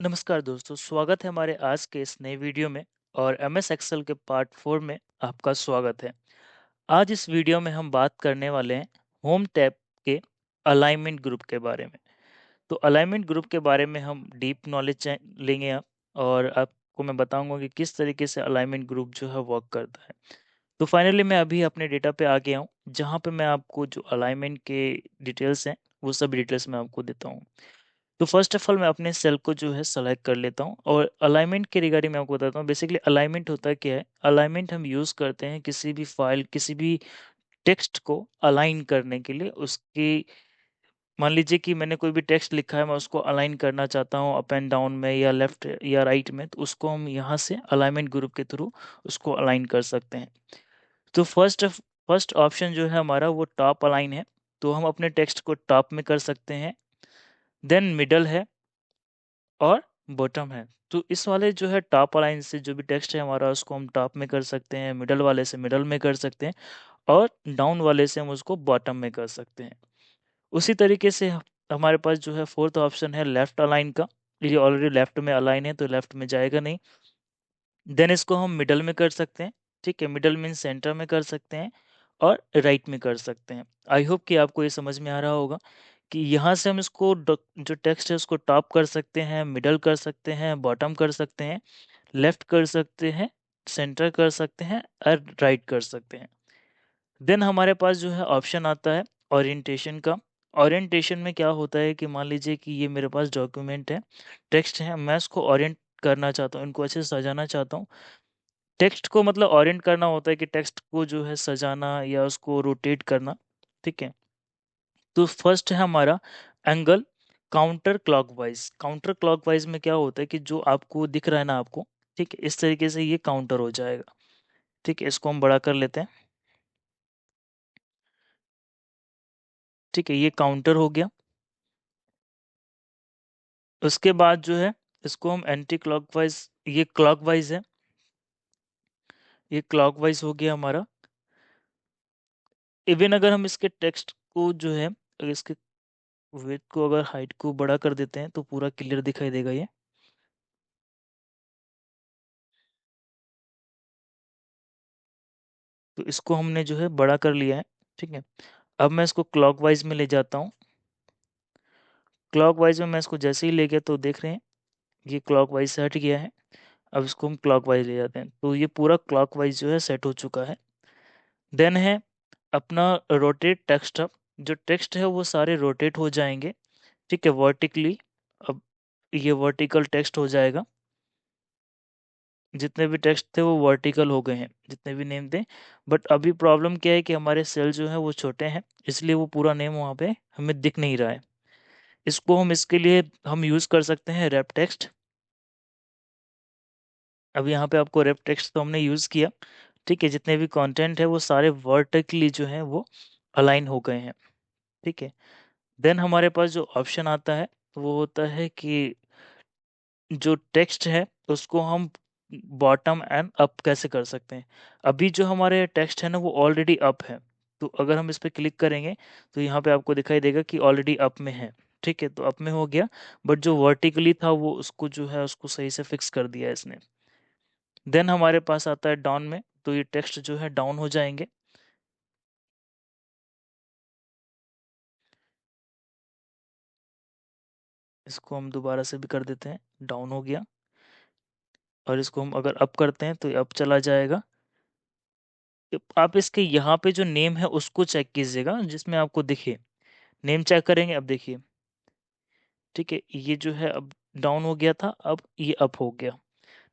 नमस्कार दोस्तों, स्वागत है हमारे आज के इस नए वीडियो में। और एमएस एक्सेल के पार्ट 4 में आपका स्वागत है। आज इस वीडियो में हम बात करने वाले हैं होम टैब के अलाइनमेंट ग्रुप के बारे में। तो अलाइनमेंट ग्रुप के बारे में हम डीप नॉलेज लेंगे अब, और आपको मैं बताऊंगा कि किस तरीके से अलाइनमेंट ग्रुप जो है वर्क करता है। तो फाइनली मैं अभी अपने डेटा पे आ गया हूँ, जहाँ पे मैं आपको जो अलाइनमेंट के डिटेल्स हैं वो सब डिटेल्स मैं आपको देता हूँ। तो फर्स्ट ऑफ ऑल मैं अपने सेल को जो है सेलेक्ट कर लेता हूँ, और अलाइनमेंट के रिगार्डिंग मैं आपको बताता हूँ। बेसिकली अलाइनमेंट होता है क्या है। अलाइनमेंट हम यूज़ करते हैं किसी भी फाइल, किसी भी टेक्स्ट को अलाइन करने के लिए। उसकी मान लीजिए कि मैंने कोई भी टेक्स्ट लिखा है, मैं उसको अलाइन करना चाहता हूँ अप एंड डाउन में या लेफ्ट या राइट में, तो उसको हम यहाँ से अलाइनमेंट ग्रुप के थ्रू उसको अलाइन कर सकते हैं। तो फर्स्ट ऑप्शन जो है हमारा वो टॉप अलाइन है। तो हम अपने टेक्स्ट को टॉप में कर सकते हैं। देन मिडल है और बॉटम है। तो इस वाले जो है टॉप अलाइन से जो भी टेक्स्ट है हमारा, उसको हम टॉप में कर सकते हैं, मिडल वाले से मिडल में कर सकते हैं, और डाउन वाले से हम उसको बॉटम में कर सकते हैं। उसी तरीके से हमारे पास जो है फोर्थ ऑप्शन है लेफ्ट अलाइन का। ये ऑलरेडी लेफ्ट में अलाइन है तो लेफ्ट में जाएगा नहीं। देन इसको हम मिडल में कर सकते हैं। ठीक है, मिडल मीन सेंटर में कर सकते हैं, और राइट में कर सकते हैं। आई होप कि आपको ये समझ में आ रहा होगा कि यहाँ से हम इसको जो टेक्स्ट है उसको टॉप कर सकते हैं, मिडल कर सकते हैं, बॉटम कर सकते हैं, लेफ्ट कर सकते हैं, सेंटर कर सकते हैं, और राइट कर सकते हैं। देन हमारे पास जो है ऑप्शन आता है ओरिएंटेशन का। ओरिएंटेशन में क्या होता है कि मान लीजिए कि ये मेरे पास डॉक्यूमेंट है, टेक्स्ट है, मैं इसको ओरिएंट करना चाहता हूँ, इनको अच्छे से सजाना चाहता हूँ। टेक्स्ट को मतलब ओरिएंट करना होता है कि टेक्स्ट को जो है सजाना या उसको रोटेट करना। ठीक है, तो फर्स्ट है हमारा angle counter clockwise. Counter clockwise में क्या होता है कि जो आपको दिख रहा है ना आपको, ठीक है, इस तरीके से ये काउंटर हो जाएगा। ठीक है, इसको हम बड़ा कर लेते हैं। ठीक है, ये काउंटर हो गया। उसके बाद जो है इसको हम एंटी क्लॉकवाइज, ये क्लॉकवाइज है, ये क्लॉकवाइज हो गया हमारा। इवन अगर हम इसके टेक्स्ट को जो है, अगर इसके विड्थ को, अगर हाइट को बड़ा कर देते हैं तो पूरा क्लियर दिखाई देगा ये। तो इसको हमने जो है बड़ा कर लिया है। ठीक है, अब मैं इसको क्लॉकवाइज में ले जाता हूँ। क्लॉकवाइज में मैं इसको जैसे ही ले गया तो देख रहे हैं ये क्लॉकवाइज से हट गया है। अब इसको हम क्लॉकवाइज ले जाते हैं तो ये पूरा क्लॉकवाइज जो है सेट हो चुका है। देन है अपना रोटेट टेक्स्ट। अब जो टेक्स्ट है वो सारे रोटेट हो जाएंगे। ठीक है, वर्टिकली। अब ये वर्टिकल टेक्स्ट हो जाएगा। जितने भी टेक्स्ट थे वो वर्टिकल हो गए हैं, जितने भी नेम थे। बट अभी प्रॉब्लम क्या है कि हमारे सेल जो है वो छोटे हैं, इसलिए वो पूरा नेम वहाँ पे हमें दिख नहीं रहा है। इसको हम इसके लिए हम यूज़ कर सकते हैं रैप टेक्स्ट। अब यहाँ पे आपको रैप टेक्स्ट तो हमने यूज़ किया। ठीक है, जितने भी कंटेंट है वो सारे वर्टिकली जो है वो अलाइन हो गए हैं। ठीक है, देन हमारे पास जो ऑप्शन आता है वो होता है कि जो टेक्स्ट है उसको हम बॉटम एंड अप कैसे कर सकते हैं। अभी जो हमारे टेक्स्ट है ना वो ऑलरेडी अप है। तो अगर हम इस पर क्लिक करेंगे तो यहाँ पे आपको दिखाई देगा कि ऑलरेडी अप में है। ठीक है, तो अप में हो गया। बट जो वर्टिकली था वो उसको जो है उसको सही से फिक्स कर दिया है इसने। देन हमारे पास आता है डाउन में, तो ये टेक्स्ट जो है डाउन हो जाएंगे। इसको हम दोबारा से भी कर देते हैं, डाउन हो गया। और इसको हम अगर अप करते हैं तो ये अप चला जाएगा। आप इसके यहाँ पे जो नेम है उसको चेक कीजिएगा जिसमें आपको दिखे। नेम चेक करेंगे, अब देखिए। ठीक है, ये जो है अब डाउन हो गया था, अब ये अप हो गया।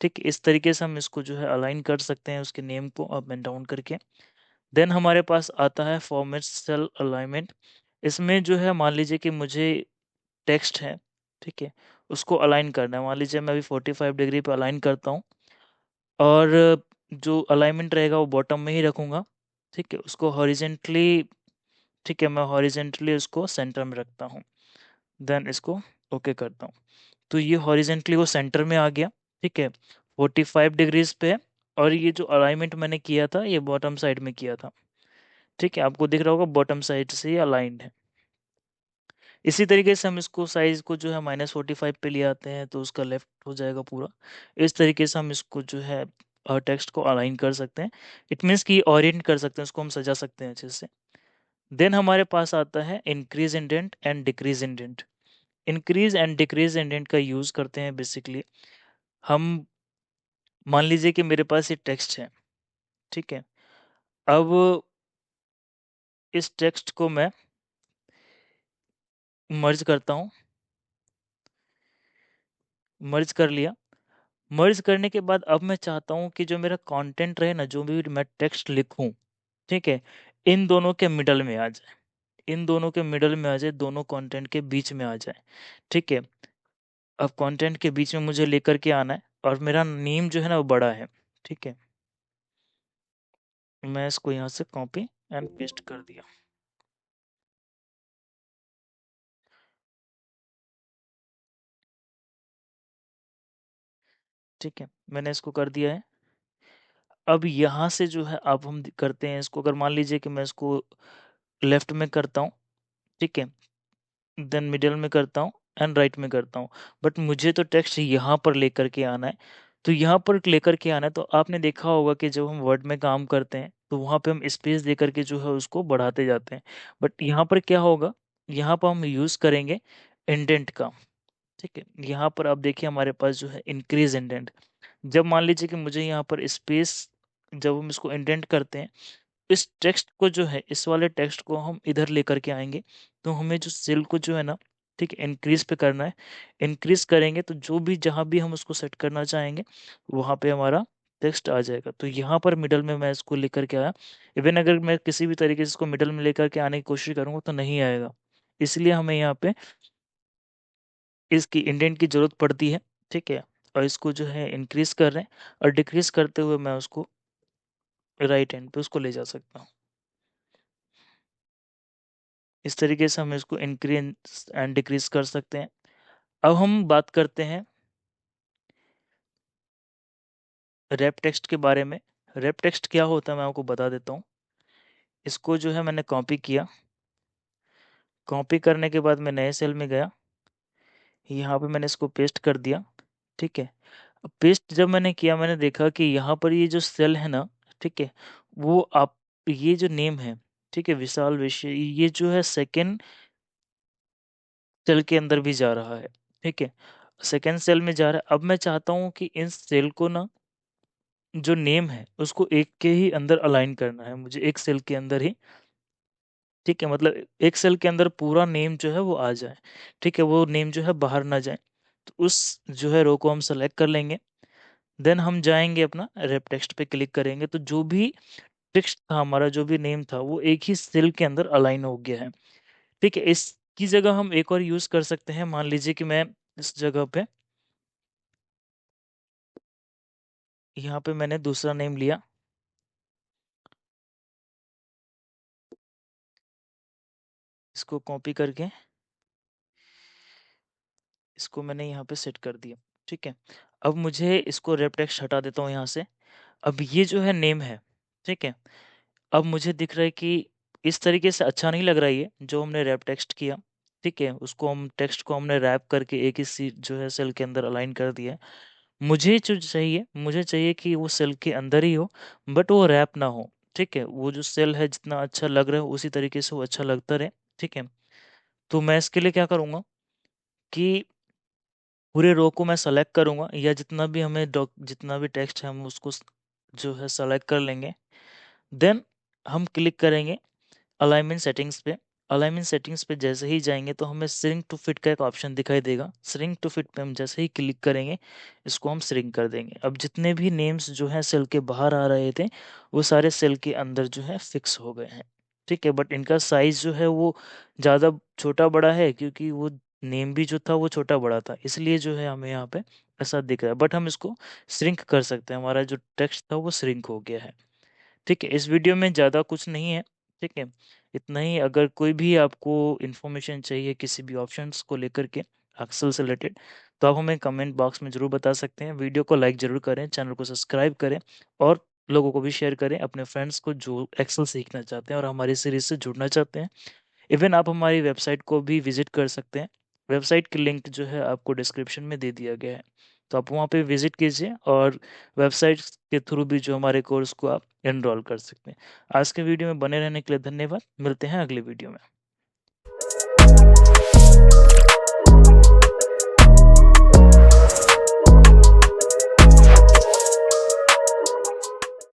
ठीक है, इस तरीके से हम इसको जो है अलाइन कर सकते हैं उसके नेम को अप एंड डाउन करके। देन हमारे पास आता है फॉर्मेट सेल अलाइनमेंट। इसमें जो है मान लीजिए कि मुझे टेक्स्ट है, ठीक है, उसको अलाइन करना है। मान लीजिए मैं अभी 45 डिग्री पे अलाइन करता हूँ, और जो अलाइनमेंट रहेगा वो बॉटम में ही रखूँगा। ठीक है, उसको हॉरिजेंटली, ठीक है, मैं हॉरिजेंटली उसको सेंटर में रखता हूँ। देन इसको ओके करता हूँ, तो ये हॉरिजेंटली वो सेंटर में आ गया। ठीक है, 45 डिग्रीज पे है। और ये जो अलाइनमेंट मैंने किया था ये बॉटम साइड में किया था। ठीक है, आपको दिख रहा होगा बॉटम साइड से ये अलाइंड है। इसी तरीके से हम इसको साइज को जो है -45 पे ले आते हैं तो उसका लेफ्ट हो जाएगा पूरा। इस तरीके से हम इसको जो है टेक्स्ट को अलाइन कर सकते हैं। इट मीन्स कि ओरिएंट कर सकते हैं, उसको हम सजा सकते हैं अच्छे से। देन हमारे पास आता है increase indent and decrease indent. Increase and decrease indent का यूज करते हैं बेसिकली हम। मान लीजिए कि मेरे पास ये टेक्स्ट है, ठीक है। अब इस टेक्स्ट को मैं मर्ज करता हूँ। मर्ज कर लिया। मर्ज करने के बाद अब मैं चाहता हूँ कि जो मेरा कंटेंट रहे ना, जो भी मैं टेक्स्ट लिखूं, ठीक है, इन दोनों के मिडल में आ जाए। इन दोनों के मिडल में आ जाए, दोनों कंटेंट के बीच में आ जाए, ठीक है। अब कंटेंट के बीच में मुझे लेकर के आना है और मेरा नेम जो है ना वो बड़ा है, ठीक है। मैं इसको यहाँ से कॉपी एंड पेस्ट कर दिया। ठीक है, मैंने इसको कर दिया है। अब यहाँ से जो है अब हम करते हैं इसको। अगर मान लीजिए कि मैं इसको लेफ्ट में करता हूँ, ठीक है, देन मिडिल में करता हूँ एंड राइट में करता हूँ, बट मुझे तो टेक्स्ट यहाँ पर लेकर के आना है। तो यहाँ पर लेकर के आना है, तो आपने देखा होगा कि जब हम वर्ड में काम करते हैं तो वहाँ पे हम स्पेस दे करके जो है उसको बढ़ाते जाते हैं। बट यहाँ पर क्या होगा, यहाँ पर हम यूज़ करेंगे इंडेंट का, ठीक है। यहाँ पर आप देखिए हमारे पास जो है इंक्रीज इंडेंट। जब मान लीजिए कि मुझे यहाँ पर स्पेस, जब हम इसको इंडेंट करते हैं, इस टेक्स्ट को जो है, इस वाले टेक्स्ट को हम इधर लेकर के आएंगे, तो हमें जो सेल को जो है ना, ठीक है, इंक्रीज पे करना है। इंक्रीज करेंगे तो जो भी जहां भी हम उसको सेट करना चाहेंगे वहां पे हमारा टेक्स्ट आ जाएगा। तो यहाँ पर मिडल में मैं इसको लेकर के आया। इवन अगर मैं किसी भी तरीके से इसको मिडल में लेकर के आने की कोशिश करूंगा तो नहीं आएगा। इसलिए हमें यहाँ पे इसकी इंडेंट की जरूरत पड़ती है, ठीक है। और इसको जो है इंक्रीज कर रहे हैं, और डिक्रीज करते हुए मैं उसको राइट हैंड पे उसको ले जा सकता हूँ। इस तरीके से हम इसको इंक्रीज एंड डिक्रीज कर सकते हैं। अब हम बात करते हैं रैप टेक्स्ट के बारे में। रैप टेक्स्ट क्या होता है मैं आपको बता देता हूँ। इसको जो है मैंने कॉपी किया। कॉपी करने के बाद मैं नए सेल में गया, यहाँ पे मैंने इसको पेस्ट कर दिया, ठीक है। अब पेस्ट जब मैंने किया, मैंने देखा कि यहाँ पर ये जो सेल है ना, ठीक है, वो आप, ये जो नेम है, ठीक है, विशाल विषय, ये जो है सेकंड सेल के अंदर भी जा रहा है, ठीक है। सेकंड सेल में जा रहा है। अब मैं चाहता हूँ कि इन सेल को ना, जो नेम है उसको एक के ही अंदर अलाइन करना है मुझे, एक सेल के अंदर ही, ठीक है। मतलब एक सेल के अंदर पूरा नेम जो है वो आ जाए, ठीक है, वो नेम जो है बाहर ना जाए। तो उस जो है रो को हम सेलेक्ट कर लेंगे। देन हम जाएंगे अपना रेप टेक्स्ट पे क्लिक करेंगे, तो जो भी टेक्स्ट था हमारा, जो भी नेम था, वो एक ही सेल के अंदर अलाइन हो गया है, ठीक है। इसकी जगह हम एक और यूज कर सकते हैं। मान लीजिए कि मैं इस जगह पे, यहाँ पे मैंने दूसरा नेम लिया, इसको कॉपी करके इसको मैंने यहाँ पे सेट कर दिया, ठीक है। अब मुझे इसको रेप टेक्स्ट हटा देता हूँ यहाँ से। अब ये जो है नेम है, ठीक है। अब मुझे दिख रहा है कि इस तरीके से अच्छा नहीं लग रहा है ये जो हमने रैप टेक्स्ट किया, ठीक है। उसको हम टेक्स्ट को हमने रैप करके एक ही सी जो है सेल के अंदर अलाइन कर दिया है। मुझे जो चाहिए, मुझे चाहिए कि वो सेल के अंदर ही हो, बट वो रैप ना हो, ठीक है। वो जो सेल है जितना अच्छा लग रहा है उसी तरीके से वो अच्छा लगता रहे, ठीक है। तो मैं इसके लिए क्या करूँगा कि पूरे रो को मैं सेलेक्ट करूँगा, या जितना भी हमें जितना भी टेक्स्ट है हम उसको जो है सेलेक्ट कर लेंगे। देन हम क्लिक करेंगे अलाइनमेंट सेटिंग्स पे। अलाइनमेंट सेटिंग्स पे जैसे ही जाएंगे तो हमें श्रिंक टू फिट का एक ऑप्शन दिखाई देगा। श्रिंक टू फिट पे हम जैसे ही क्लिक करेंगे, इसको हम श्रिंक कर देंगे। अब जितने भी नेम्स जो हैं सेल के बाहर आ रहे थे, वो सारे सेल के अंदर जो है फिक्स हो गए हैं, ठीक है। बट इनका साइज जो है वो ज़्यादा छोटा बड़ा है, क्योंकि वो नेम भी जो था वो छोटा बड़ा था, इसलिए जो है हमें यहाँ पे ऐसा दिख रहा है। बट हम इसको श्रिंक कर सकते हैं, हमारा जो टेक्स्ट था वो श्रिंक हो गया है, ठीक है। इस वीडियो में ज़्यादा कुछ नहीं है, ठीक है, इतना ही। अगर कोई भी आपको इन्फॉर्मेशन चाहिए किसी भी ऑप्शंस को लेकर के एक्सेल से रिलेटेड, तो आप हमें कमेंट बॉक्स में ज़रूर बता सकते हैं। वीडियो को लाइक ज़रूर करें, चैनल को सब्सक्राइब करें, और लोगों को भी शेयर करें, अपने फ्रेंड्स को जो एक्सेल सीखना चाहते हैं और हमारी सीरीज से जुड़ना चाहते हैं। इवन आप हमारी वेबसाइट को भी विज़िट कर सकते हैं। वेबसाइट की लिंक जो है आपको डिस्क्रिप्शन में दे दिया गया है, तो आप वहाँ पे विज़िट कीजिए और वेबसाइट के थ्रू भी जो हमारे कोर्स को आप एनरोल कर सकते हैं। आज के वीडियो में बने रहने के लिए धन्यवाद। मिलते हैं अगले वीडियो में।